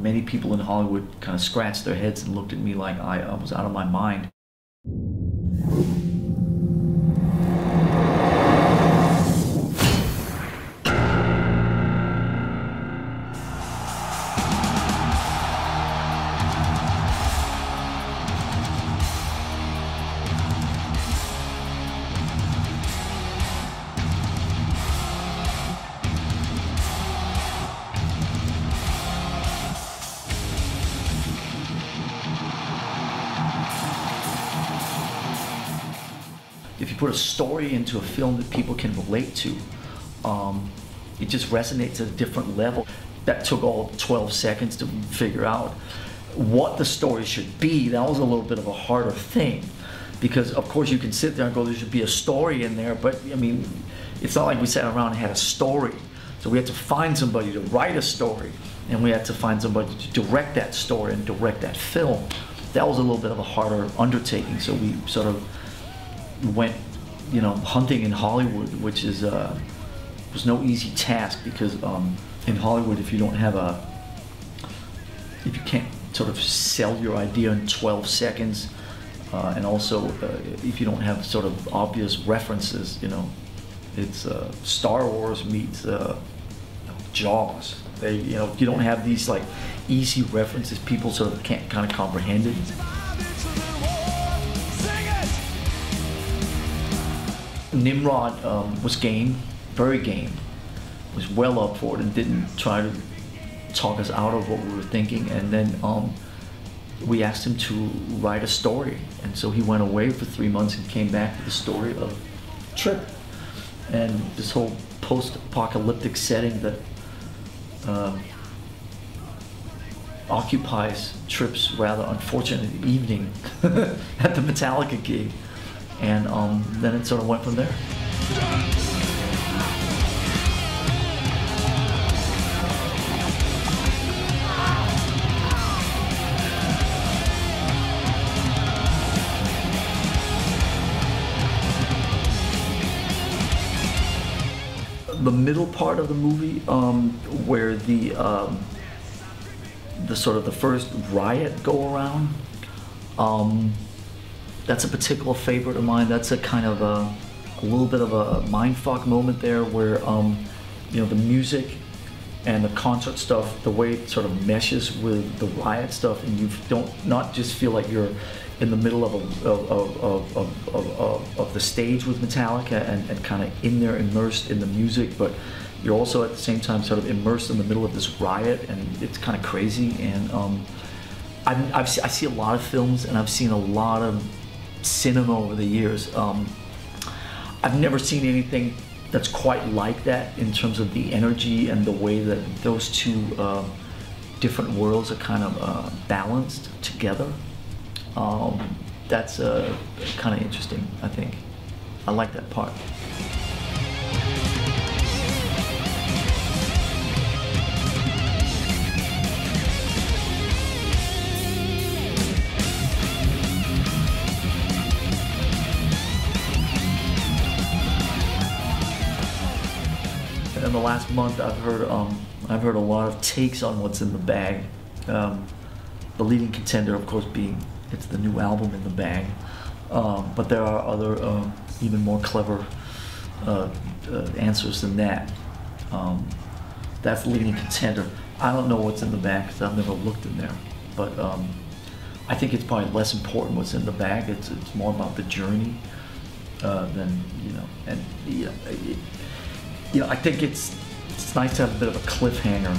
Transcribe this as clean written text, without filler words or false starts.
Many people in Hollywood kind of scratched their heads and looked at me like I was out of my mind. If you put a story into a film that people can relate to, it just resonates at a different level. That took all 12 seconds to figure out what the story should be. That was a little bit of a harder thing, because of course you can sit there and go, there should be a story in there, but I mean, it's not like we sat around and had a story. So we had to find somebody to write a story, and we had to find somebody to direct that story and direct that film. That was a little bit of a harder undertaking, so we sort of went, hunting in Hollywood, which is was no easy task, because in Hollywood, if you can't sort of sell your idea in 12 seconds, and also if you don't have sort of obvious references, it's Star Wars meets Jaws. You don't have these like easy references. People sort of can't kind of comprehend it. Nimrod was game, very game, was well up for it and didn't try to talk us out of what we were thinking. And then we asked him to write a story. And so he went away for 3 months and came back with the story of Trip. And this whole post-apocalyptic setting that occupies Trip's rather unfortunate evening at the Metallica gig. And then it sort of went from there. The middle part of the movie, where the sort of the first riot go around, that's a particular favorite of mine. That's a kind of a little bit of a mindfuck moment there, where the music and the concert stuff, the way it sort of meshes with the riot stuff, and you not just feel like you're in the middle of the stage with Metallica and kind of in there immersed in the music, but you're also at the same time sort of immersed in the middle of this riot, and it's kind of crazy. And I see a lot of films, and I've seen a lot of cinema over the years. I've never seen anything that's quite like that in terms of the energy and the way that those two different worlds are kind of balanced together. That's kind of interesting, I think. I like that part. In the last month, I've heard a lot of takes on what's in the bag. The leading contender, of course, being it's the new album in the bag, but there are other even more clever answers than that. That's the leading contender. I don't know what's in the bag because I've never looked in there, but I think it's probably less important what's in the bag. It's more about the journey than and I think it's nice to have a bit of a cliffhanger.